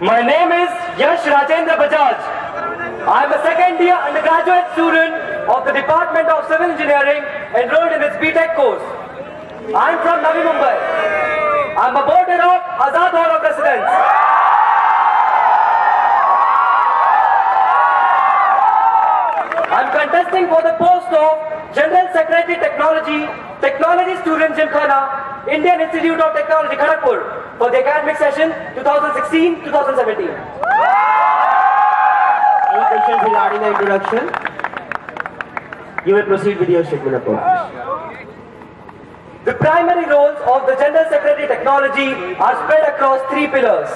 My name is Yash Rajendra Bajaj. I am a second year undergraduate student of the Department of Civil Engineering enrolled in its BTech course. I am from Navi Mumbai. I am a voter of Awaaz Hall of Residence. I am contesting for the post of General Secretary Technology Students Gymkhana, Indian Institute of Technology Kharagpur for the academic session 2016-2017. Any questions regarding the introduction? You may proceed with your statement of purpose. The primary roles of the General Secretary Technology are spread across three pillars.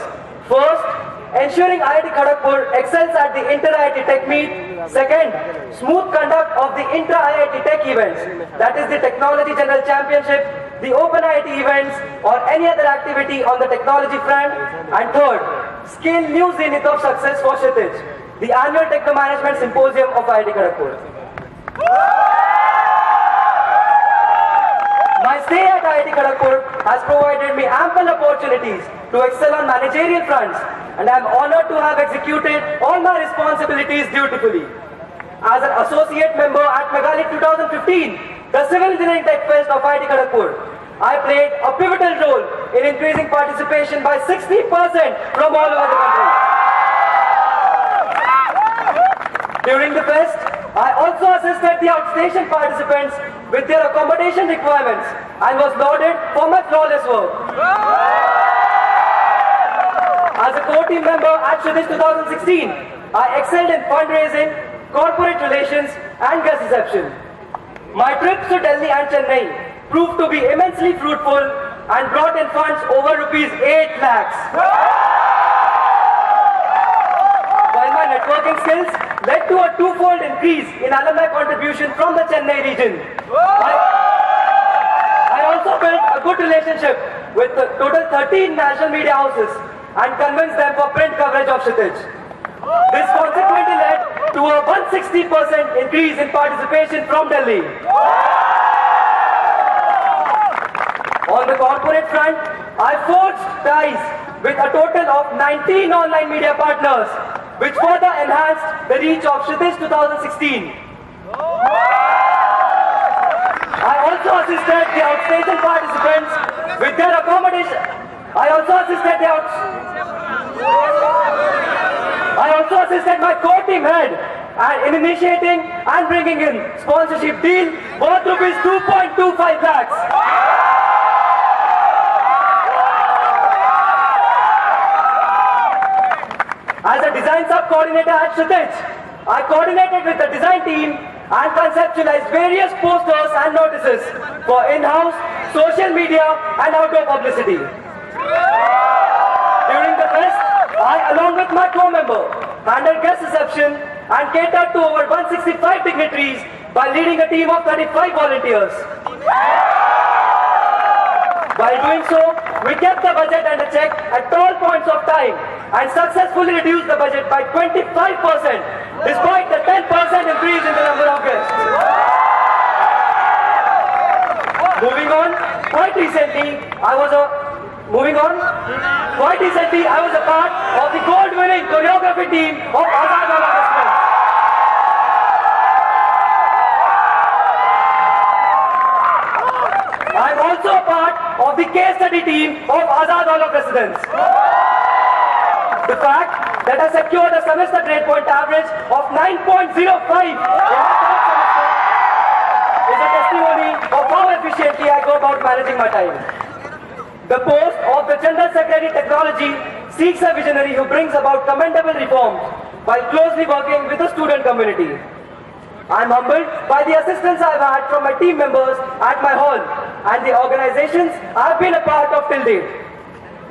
First, ensuring IIT Kharagpur excels at the Inter-IIT Tech Meet. Second, smooth conduct of the Intra-IIT Tech events, that is the Technology General Championship, the Open IIT events or any other activity on the technology front. And third, scale new zenith of success for Kshitij, the annual Techno Management Symposium of IIT Kharagpur. My stay at IIT Kharagpur has provided me ample opportunities to excel on managerial fronts, and I am honored to have executed all my responsibilities dutifully. As an associate member at Meghalith 2015, the Civil Engineering Tech Fest of IIT Kharagpur, I played a pivotal role in increasing participation by 60% from all over the country. During the fest, I also assisted the outstation participants with their accommodation requirements and was lauded for my flawless work. As a core team member at Kshitij 2016, I excelled in fundraising, corporate relations and guest reception. My trips to Delhi and Chennai proved to be immensely fruitful and brought in funds over rupees 8 lakhs. While my networking skills led to a twofold increase in alumni contribution from the Chennai region, I also built a good relationship with the total 13 national media houses and convinced them for print coverage of Kshitij. This consequently led to a 160% increase in participation from Delhi. On the corporate front, I forged ties with a total of 19 online media partners, which further enhanced the reach of Kshitij 2016. I also assisted the outstation participants with their accommodation. I also assisted my core team head in initiating and bringing in sponsorship deal worth rupees 2.25 lakhs. As a design sub-coordinator at Kshitij, I coordinated with the design team and conceptualized various posters and notices for in-house, social media and outdoor publicity. During the fest, I, along with my co-member, handled guest reception and catered to over 165 dignitaries by leading a team of 35 volunteers. While doing so, we kept the budget under check at all points of time and successfully reduced the budget by 25% despite the 10% increase in the number of guests. Moving on, quite recently, I was a part of the gold-winning choreography team of Awaaz. I am also a part of the case study team of Awaaz Hall of Residence. The fact that I secured a semester grade point average of 9.05 in my third semester is a testimony of how efficiently I go about managing my time. The post of the General Secretary Technology seeks a visionary who brings about commendable reforms while closely working with the student community. I am humbled by the assistance I have had from my team members at my hall and the organizations I have been a part of till date.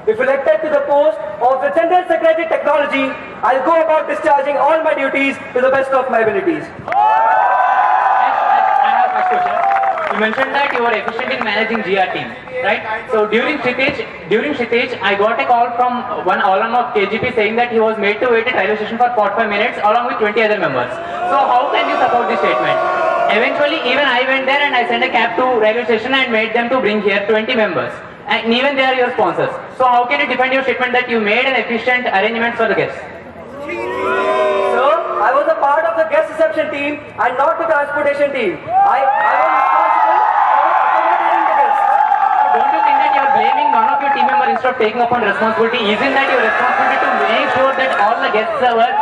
If elected to the post of the General Secretary Technology, I will go about discharging all my duties to the best of my abilities. I have a question. You mentioned that you were efficient in managing GR team, right? So during Kshitij, I got a call from one alum of KGP saying that he was made to wait at railway station for 45 minutes along with 20 other members. So how can you support this statement? Eventually, even I went there and I sent a cab to railway station and made them to bring here 20 members. And even they are your sponsors. So how can you defend your statement that you made an efficient arrangement for the guests? Sir, I was a part of the guest reception team and not the transportation team. I was responsible for accommodating the guests. Don't you think that you are blaming one of your team members instead of taking upon responsibility? Isn't that your responsibility to make sure that all the guests were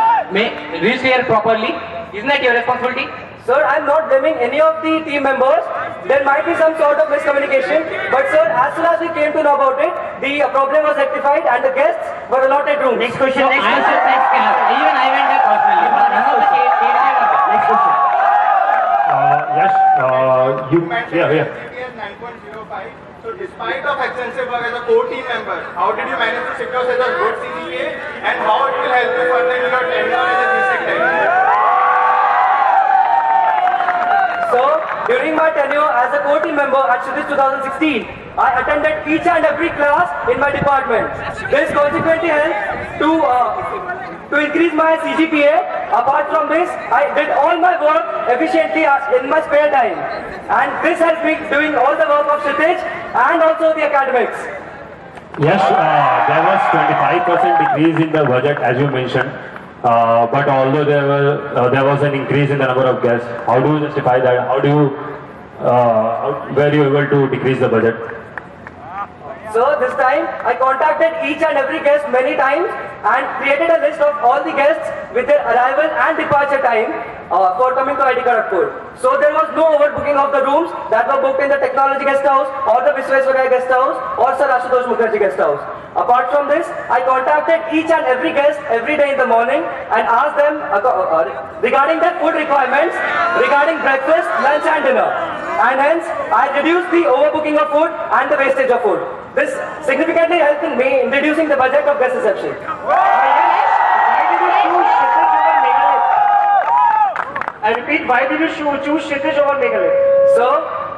reached here properly? Isn't that your responsibility? Sir, I'm not blaming any of the team members. There might be some sort of miscommunication. But sir, as soon as we came to know about it, the problem was rectified and the guests were allotted rooms. Next question. Even I went there personally. Next question. Yash, you, yeah. 9.05. So despite of extensive work as a core team member, how did you manage to secure such a good CGPA and how it will help you further in your tenure as a district head? So, during my tenure as a core team member at Students 2016, I attended each and every class in my department. This consequently helped to increase my CGPA. Apart from this, I did all my work efficiently in my spare time. And this helped me doing all the work of Kshitij and also the academics. Yes, there was 25% decrease in the budget as you mentioned. But although there was an increase in the number of guests, how do you justify that? How do you, were you able to decrease the budget? So this time I contacted each and every guest many times and created a list of all the guests with their arrival and departure time for coming to IIT Kharagpur. So there was no overbooking of the rooms that were booked in the technology guest house or the Visvesvaraya guest house or Sir Ashutosh Mukherjee guest house. Apart from this, I contacted each and every guest every day in the morning and asked them regarding their food requirements, regarding breakfast, lunch and dinner. And hence, I reduced the overbooking of food and the wastage of food. This significantly helped in me in reducing the budget of guest reception. Why did you choose Kshitij over Meghalaya? I repeat, why did you choose Kshitij over Meghalaya? So,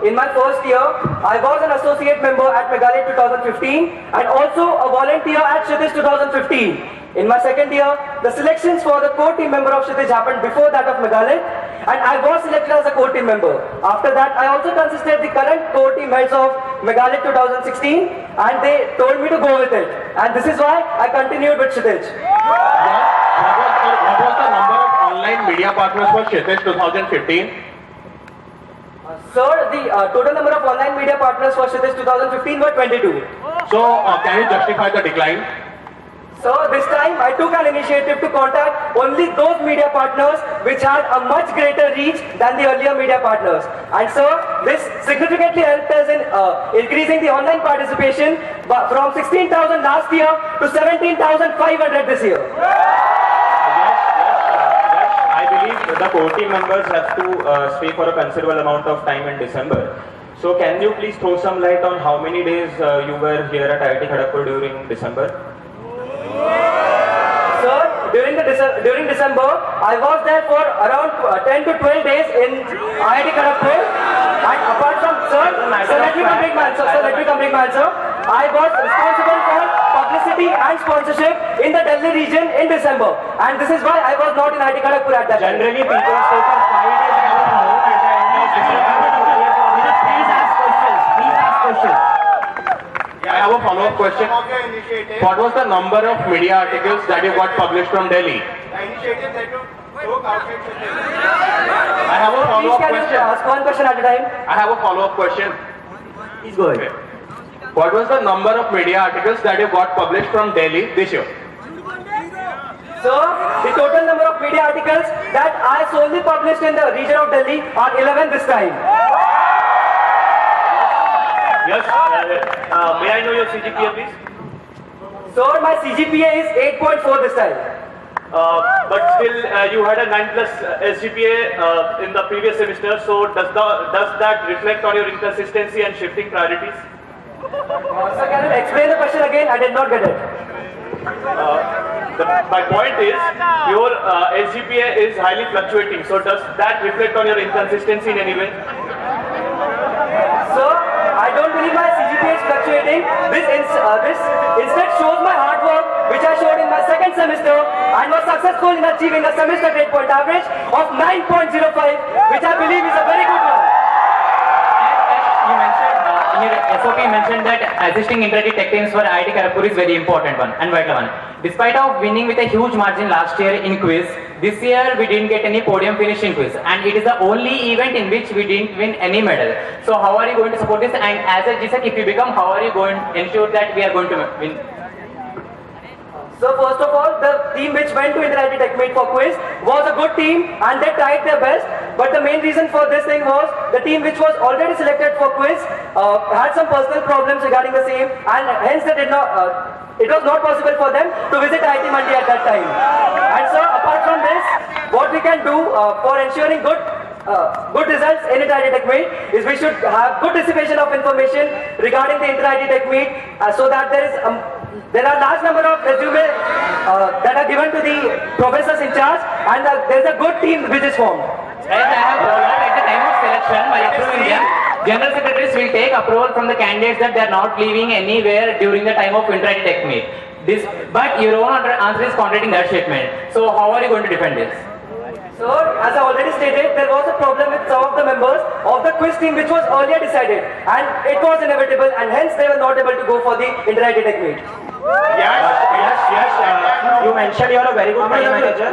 in my first year, I was an associate member at Meghalaya 2015 and also a volunteer at Kshitij 2015. In my second year, the selections for the core team member of Kshitij happened before that of Meghalaya and I was selected as a core team member. After that, I also consisted the current core team heads of Meghalaya 2016 and they told me to go with it. And this is why I continued with Kshitij. What was the number of online media partners for Kshitij 2015? Sir, the total number of online media partners for Kshitij 2015 were 22. So can you justify the decline? So this time I took an initiative to contact only those media partners which had a much greater reach than the earlier media partners. And so this significantly helped us in increasing the online participation from 16,000 last year to 17,500 this year. I believe the core team members have to stay for a considerable amount of time in December. So can you please throw some light on how many days you were here at IIT Kharagpur during December? Sir, during December, I was there for around 10 to 12 days in IIT Kharagpur. And apart from, let me complete my answer. I was responsible for publicity and sponsorship in the Delhi region in December. And this is why I was not in IIT Kharagpur at that time. Generally, people stay for 5 days at home at the end of December. Please ask questions. I have a follow-up question. What was the number of media articles that you got published from Delhi? The initiative that you took outside Kshitij. I have a follow-up Please question. ask one question at a time. I have a follow-up question. Please go ahead. What was the number of media articles that you got published from Delhi this year? So, the total number of media articles that I solely published in the region of Delhi are 11 this time. Yes. May I know your CGPA, please? So, my CGPA is 8.4 this time. But still, you had a 9+ SGPA in the previous semester. So does that reflect on your inconsistency and shifting priorities? Sir, can you explain the question again? I did not get it. My point is, your SGPA is highly fluctuating. So does that reflect on your inconsistency in any way? Sir, I don't believe my CGPA is fluctuating. This instead shows my hard work, which I showed in my second semester and was successful in achieving a semester grade point average of 9.05, which I believe is a very good one. You mentioned in your SOP, you mentioned mentioned that assisting inter-IIT tech teams for IIT Kharagpur is very important one and vital one. Despite of winning with a huge margin last year in quiz, this year we didn't get any podium finish in quiz, and it is the only event in which we didn't win any medal. So how are you going to support this? And as a GSEC, if you become, how are you going to ensure that we are going to win? So first of all, the team which went to Inter-IIT Tech Meet for quiz was a good team and they tried their best. But the main reason for this thing was the team which was already selected for quiz had some personal problems regarding the same, and hence they did not. It was not possible for them to visit IIT Mandi at that time. And so apart from this, what we can do for ensuring good results in Inter-IIT Tech Meet is we should have good dissipation of information regarding the Inter-IIT Tech Meet so that there are large number of resumes that are given to the professors in charge, and there is a good team which is formed. As I have told that at the time of selection, by approving them, General Secretaries will take approval from the candidates that they are not leaving anywhere during the time of Inter-IIT Tech Meet. But your own answer is contradicting that statement. So how are you going to defend this? So, as I already stated, there was a problem with some of the members of the quiz team which was earlier decided, and it was inevitable, and hence they were not able to go for the Inter-IIT Tech Meet. Yes. You mentioned you are a very good time manager.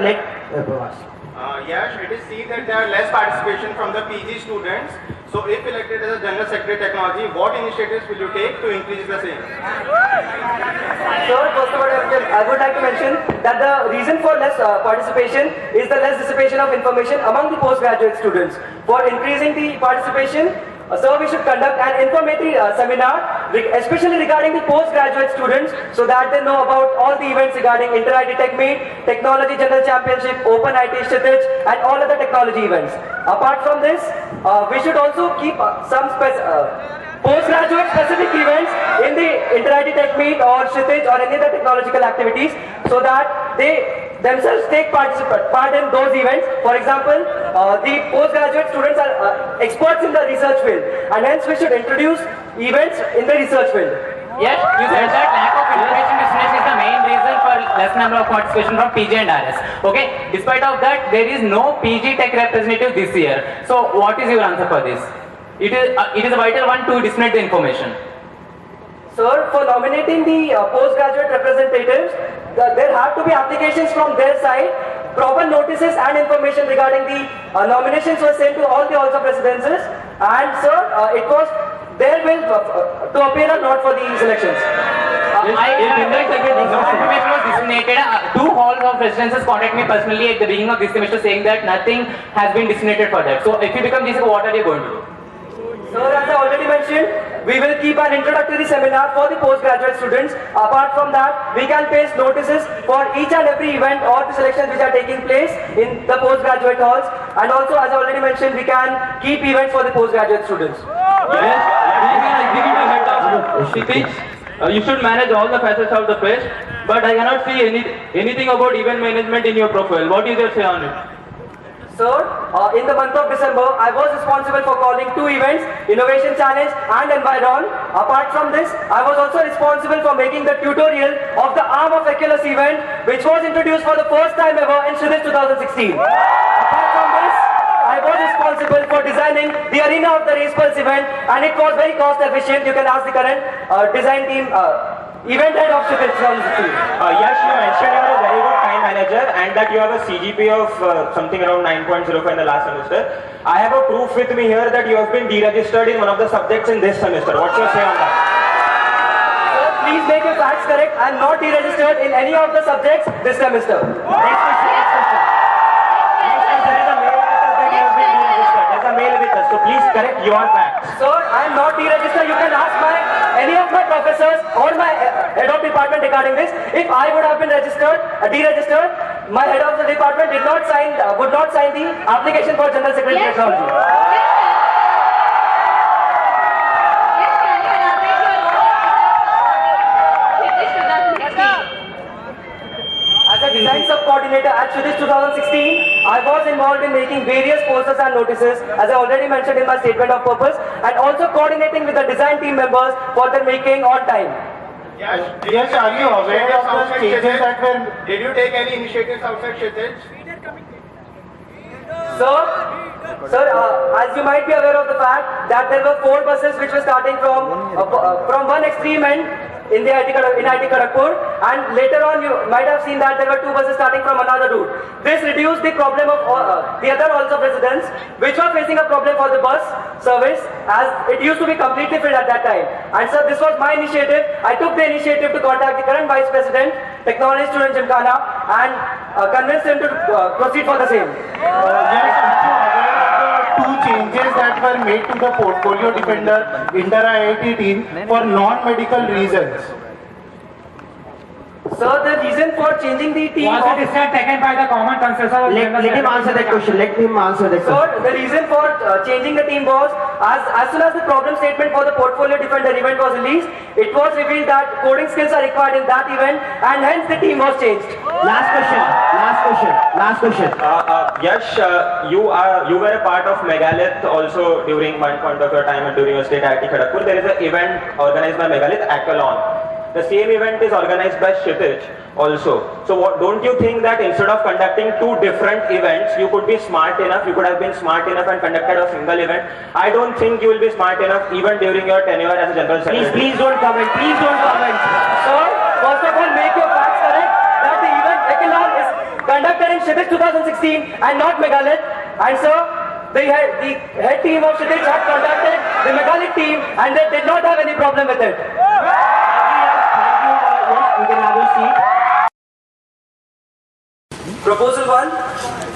Yash, it is seen that there are less participation from the PG students. So if elected as a General Secretary Technology, what initiatives will you take to increase the same? So first of all, I would like to mention that the reason for less participation is the less dissipation of information among the postgraduate students. For increasing the participation, so we should conduct an informative seminar, especially regarding the postgraduate students, so that they know about all the events regarding Inter-IIT Tech Meet, Technology General Championship, Open IT Kshitij, and all other technology events. Apart from this, we should also keep some postgraduate specific events in the Inter-IIT Tech Meet or Kshitij or any other technological activities, so that they themselves take part in those events. For example, the postgraduate students are experts in the research field, and hence we should introduce events in the research field. Yes, you said that lack of information dissemination is the main reason for less number of participation from PG and RS. Okay, despite of that, there is no PG Tech representative this year. So what is your answer for this? It is a vital one to disseminate the information. Sir, for nominating the postgraduate representatives, there have to be applications from their side. Proper notices and information regarding the nominations were sent to all the halls of residences, and sir, it was their will to appear or not for the selections. No information was disseminated. Two halls of residences contacted me personally at the beginning of this semester saying that nothing has been disseminated for that. So if you become GSEC, what are you going to do? Sir, as I already mentioned, we will keep an introductory seminar for the postgraduate students. Apart from that, we can paste notices for each and every event or the selections which are taking place in the postgraduate halls. And also, as I already mentioned, we can keep events for the postgraduate students. Yes, being an executive head of Kshitij, you should manage all the facets of the fest, but I cannot see anything about event management in your profile. What is your say on it? Sir, in the month of December, I was responsible for calling two events, Innovation Challenge and Environ. Apart from this, I was also responsible for making the tutorial of the Arm of Achilles event, which was introduced for the first time ever in Kshitij 2016. Apart from this, I was responsible for designing the arena of the race pulse event, and it was very cost efficient. You can ask the current design team, event head of Kshitij 2016. Yash, you mentioned you are a very good time manager and that you have a CGP of something around 9.05 in the last semester. I have a proof with me here that you have been deregistered in one of the subjects in this semester. What's your say on that? Sir, please make your facts correct. I am not deregistered in any of the subjects this semester. Next question. There is a mail with us that you have been deregistered. There is a mail with us, so please correct your facts. Sir, I am not deregistered. You can ask any of my professors or my head of department regarding this. If I would have been deregistered, my head of the department would not sign the application for General Secretary Technology. As a design sub-coordinator at Kshitij 2016, I was involved in making various posters and notices, as I already mentioned in my statement of purpose, and also coordinating with the design team members for their making on time. Yes, are you aware of the changes that were... Did you take any initiatives outside Kshitij? Sir, Sir, as you might be aware of the fact that there were 4 buses which were starting from one extreme end in IIT Kharagpur, and later on you might have seen that there were 2 buses starting from another route. This reduced the problem of the other halls of residents which were facing a problem for the bus service, as it used to be completely filled at that time. And sir, this was my initiative. I took the initiative to contact the current Vice President, Technology Students Gymkhana, and convince him to proceed for the same. Two changes that were made to the portfolio defender inter-IIT team for non-medical reasons. Sir, the reason for changing the team Was a decision taken by the common consensus of Let him answer that question. Let him answer that question. Sir, the reason for changing the team was as soon as the problem statement for the portfolio defender event was released, it was revealed that coding skills are required in that event, and hence the team was changed. Last question. Yash, you were a part of Megalith also during one point of your time and during your stay at IIT Kharagpur. There is an event organized by Megalith, Accolon. The same event is organized by Kshitij also. So don't you think that instead of conducting 2 different events, you could be smart enough, you could have been smart enough and conducted a single event? I don't think you will be smart enough even during your tenure as a general secretary. Please don't comment. Sir, first of all, make your facts correct that the event Accolon is conducted in Kshitij 2016 and not Megalith. And sir, the head team of Kshitij had contacted the Megalith team and they did not have any problem with it. You can have your seat. Proposal 1.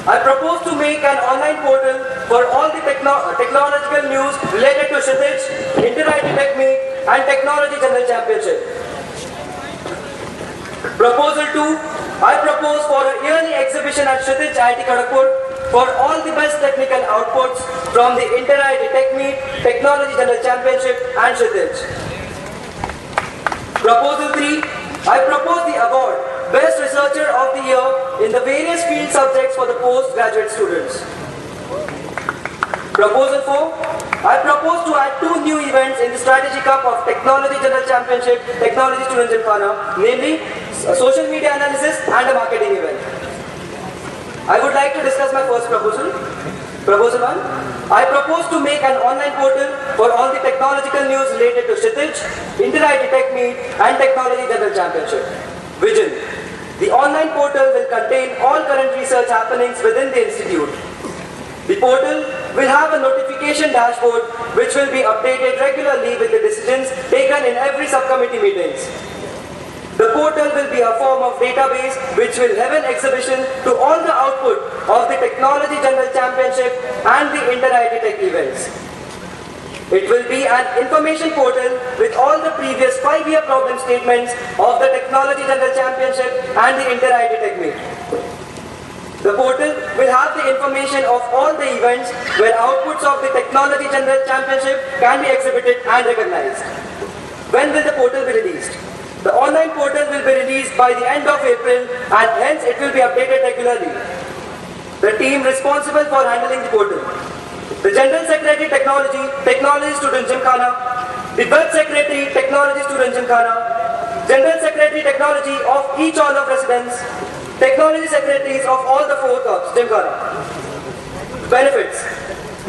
I propose to make an online portal for all the technological news related to Kshitij, Inter-IIT Tech Meet and Technology General Championship. Proposal 2. I propose for a yearly exhibition at Kshitij IIT Kharagpur for all the best technical outputs from the Inter-IIT Tech Meet, Technology General Championship and Kshitij. Proposal 3. I propose the award Best Researcher of the Year in the various field subjects for the postgraduate students. Proposal 4. I propose to add 2 new events in the Strategy Cup of Technology General Championship, Technology Students Gymkhana, namely a social media analysis and a marketing event. I would like to discuss my first proposal. Proposal 1. I propose to make an online portal for all the technological news related to Kshitij, Inter-IIT Tech Meet and Technology General Championship. Vision. The online portal will contain all current research happenings within the institute. The portal will have a notification dashboard which will be updated regularly with the decisions taken in every subcommittee meetings. The portal will be a form of database which will have an exhibition to all the output of the Technology General Championship and the Inter-IIT Tech events. It will be an information portal with all the previous 5-year problem statements of the Technology General Championship and the Inter-IIT Tech Meet. The portal will have the information of all the events where outputs of the Technology General Championship can be exhibited and recognized. When will the portal be released? The online portal will be released by the end of April and hence it will be updated regularly. The team responsible for handling the portal: the General Secretary Technology, Technology Students Gymkhana; the Web Secretary Technology Students Gymkhana; General Secretary Technology of each hall of residence; Technology Secretaries of all the 4 clubs, Gymkhana. Benefits: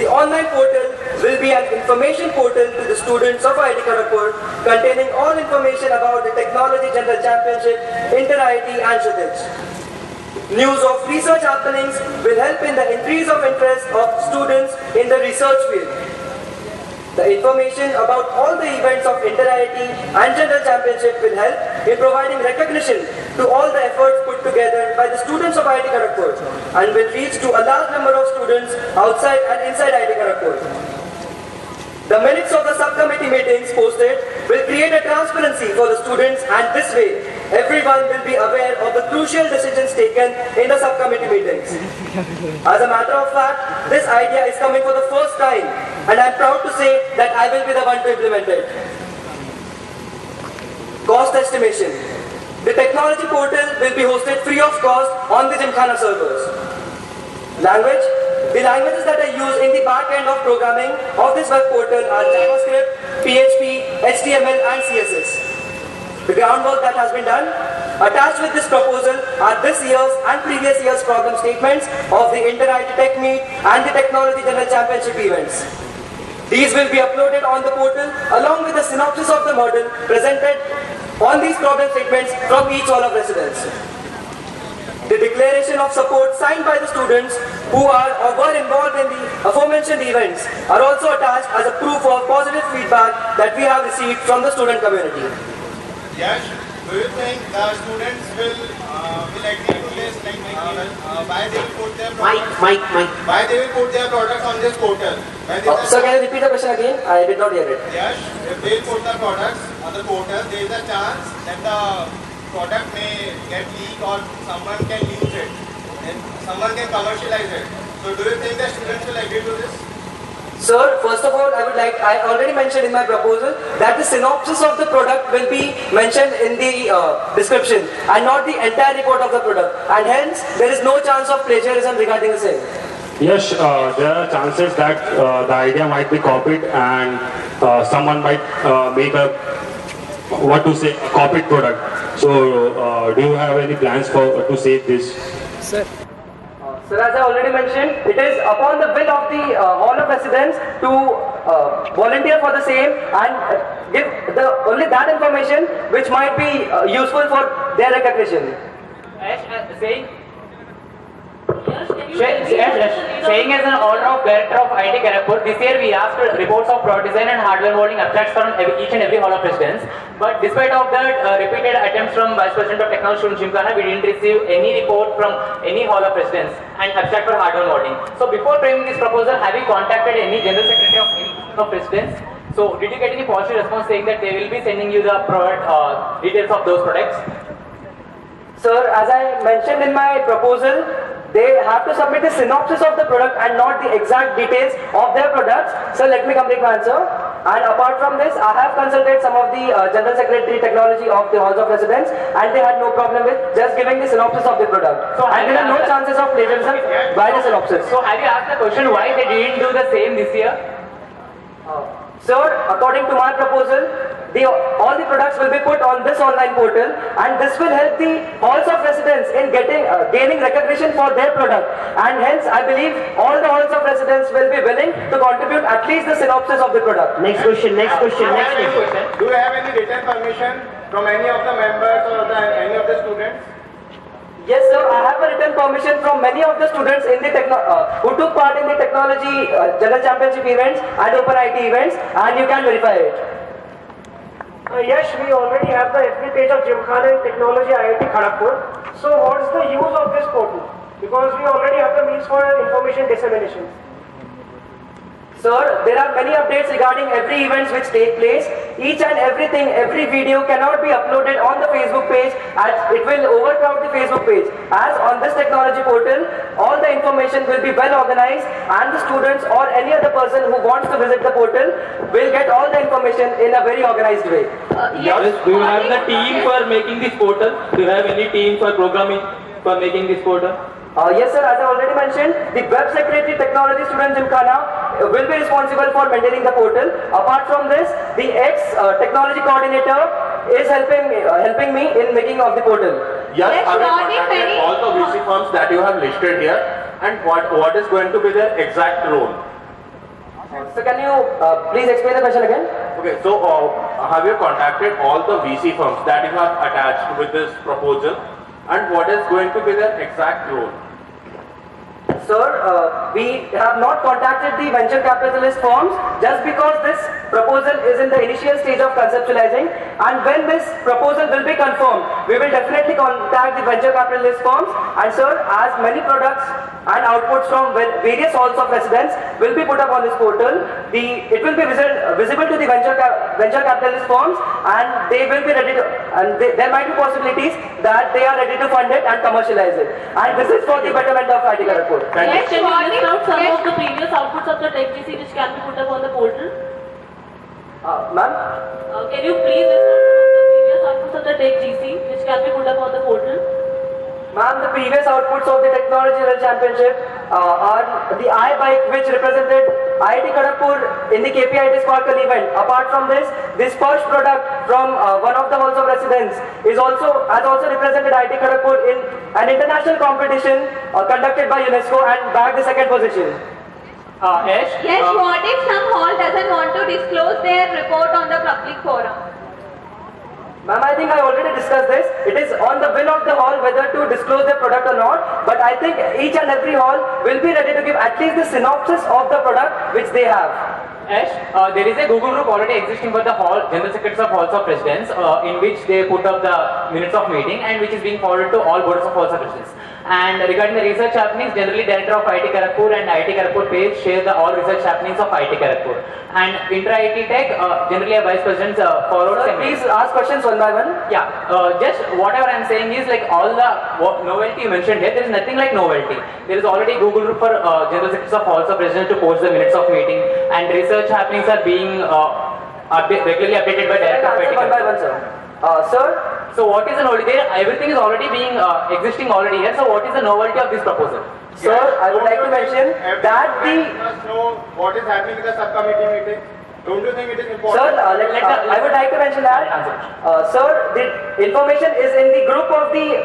the online portal will be an information portal to the students of IIT Kharagpur containing all information about the Technology General Championship, Inter-IIT and Kshitij. News of research happenings will help in the increase of interest of students in the research field. The information about all the events of Inter-IIT and General Championship will help in providing recognition to all the efforts put together by the students of IIT Kharagpur and will reach to a large number of students outside and inside IIT Kharagpur. The minutes of the subcommittee meetings posted will create a transparency for the students, and this way everyone will be aware of the crucial decisions taken in the subcommittee meetings. As a matter of fact, this idea is coming for the first time and I am proud to say that I will be the one to implement it. Cost estimation. The technology portal will be hosted free of cost on the Gymkhana servers. Language. The languages that are used in the back end of programming of this web portal are JavaScript, PHP, HTML and CSS. The groundwork that has been done: Attached with this proposal are this year's and previous year's problem statements of the Inter-IIT Tech Meet and the Technology General Championship events. These will be uploaded on the portal along with a synopsis of the model presented on these problem statements from each hall of residence. The declaration of support signed by the students who are or were involved in the aforementioned events are also attached as a proof of positive feedback that we have received from the student community. Yash, do you think the students will agree to this? Why they will put their why they will put their products on this portal? Sir, can you repeat the question again? I did not hear it. Yash, if they put the products on the portal, there is a chance that the product may get leaked or someone can use it and someone can commercialize it. So do you think the students will agree to this? Sir, first of all, I already mentioned in my proposal that the synopsis of the product will be mentioned in the description and not the entire report of the product. And hence, there is no chance of plagiarism regarding the same. Yes, there are chances that the idea might be copied and someone might make a copied product. So, do you have any plans to save this? Sir, as I already mentioned, it is upon the will of the Hall of Residence to volunteer for the same and give only that information which might be useful for their recognition. Saying as an order of director of IIT Kharagpur, this year we asked reports of product design and hardware molding abstracts from each and every hall of residence. But despite of that repeated attempts from Vice President of Technology Students Gymkhana, we didn't receive any report from any hall of residence and abstract for hardware molding. So before framing this proposal, have you contacted any General Secretary of any of residence? So did you get any positive response saying that they will be sending you the product details of those products? Sir, as I mentioned in my proposal, they have to submit a synopsis of the product and not the exact details of their products. So let me complete my answer. And apart from this, I have consulted some of the General Secretary Technology of the Halls of Residence and they had no problem with just giving the synopsis of the product. So and there are no chances of plagiarism by the synopsis. So have you asked the question why they didn't do the same this year? Sir, according to my proposal, all the products will be put on this online portal and this will help the halls of residence in gaining recognition for their product, and hence I believe all the halls of residence will be willing to contribute at least the synopsis of the product. Next question. Do you have any written permission from any of the members or any of the students? Yes sir, I have a written permission from many of the students in the who took part in the Technology General Championship events and Open IT events, and you can verify it. Yes, we already have the FB page of Gymkhana in Technology IIT Kharagpur. So what's the use of this portal? Because we already have the means for information dissemination. Sir, there are many updates regarding every events which take place. Each and everything, every video cannot be uploaded on the Facebook page as it will overcrowd the Facebook page. As on this technology portal, all the information will be well organized and the students or any other person who wants to visit the portal will get all the information in a very organized way. Yes, do you have the team for making this portal? Do you have any team for programming for making this portal? Yes sir, as I already mentioned, the Web Secretary Technology Students Gymkhana will be responsible for maintaining the portal. Apart from this, the ex-technology coordinator is helping me in making of the portal. Yes, have you contacted all the VC firms that you have listed here, and what is going to be their exact role? So can you please explain the question again? Okay, so have you contacted all the VC firms that you have attached with this proposal, and what is going to be their exact role? Sir, we have not contacted the venture capitalist firms just because this proposal is in the initial stage of conceptualizing, and when this proposal will be confirmed, we will definitely contact the venture capitalist firms. And sir, as many products and outputs from various halls of residence will be put up on this portal, it will be visible to the venture capitalist firms, and they will be ready to, and there might be possibilities that they are ready to fund it and commercialize it. And this is for the betterment of IIT Kharagpur. Yes, can you list out some of the previous outputs of the TechGC which can be put up on the portal? Ma'am? Can you please list out some of the previous outputs of the TechGC which can be put up on the portal? Ma'am, the previous outputs of the Technology General Championship are the iBike which represented IIT Kharagpur in the KPIT Sparkle event. Apart from this first product from one of the halls of residence has also represented IIT Kharagpur in an international competition conducted by UNESCO and bagged the second position. Yash? Yes, what if some hall doesn't want to disclose their report on the public forum? Ma'am, I think I already discussed this. It is on the will of the hall whether to disclose their product or not. But I think each and every hall will be ready to give at least the synopsis of the product which they have. Yash, there is a Google group already existing for the hall, General Secretaries of Halls of Residence, in which they put up the minutes of meeting and which is being forwarded to all boards of halls of residence. And regarding the research happenings, generally Director of IIT Kharagpur and IIT Kharagpur page share the all research happenings of IIT Kharagpur. And intra-IIT Tech, generally a Vice President forwards. Sir, please ask questions one by one. Yeah, just whatever I'm saying is like all the novelty you mentioned here, there is nothing like novelty. There is already Google group for General Secretaries of Halls of Residence to post the minutes of meeting, and research happenings are being regularly updated by Director of IIT One by one, sir. Sir? So what is the novelty? Everything is already being existing already here. So what is the novelty of this proposal? Sir, I would like to mention that Everyone must know what is happening in the subcommittee meeings. Don't you think it is important? Sir, I would like to mention that, sir, the information is in the group of the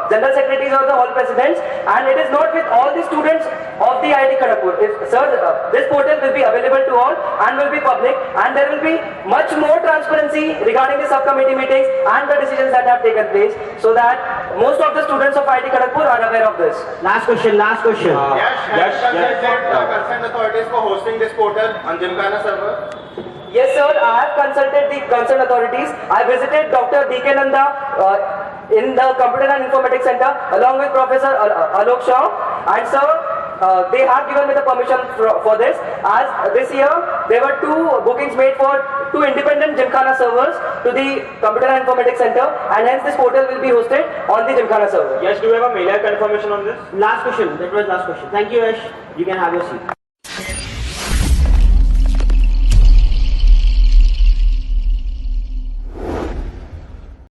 General Secretaries or the Hall Presidents, and it is not with all the students of the IIT Kharagpur. Sir, this portal will be available to all and will be public, and there will be much more transparency regarding the subcommittee meetings and the decisions that have taken place, so that most of the students of IIT Kharagpur are aware of this. Last question, last question. Yes, consulted the concerned authorities for hosting this portal on Gymkhana server? Yes, sir, I have consulted the concerned authorities. I visited Dr. D.K. Nanda in the Computer and Informatics Center along with Professor Alok Shah, and sir, they have given me the permission for this. As this year, there were 2 bookings made for 2 independent Gymkhana servers to the Computer and Informatics Center, and hence this portal will be hosted on the Gymkhana server. Yes, do you have a mailer confirmation on this? Last question. That was last question. Thank you, Yash. You can have your seat.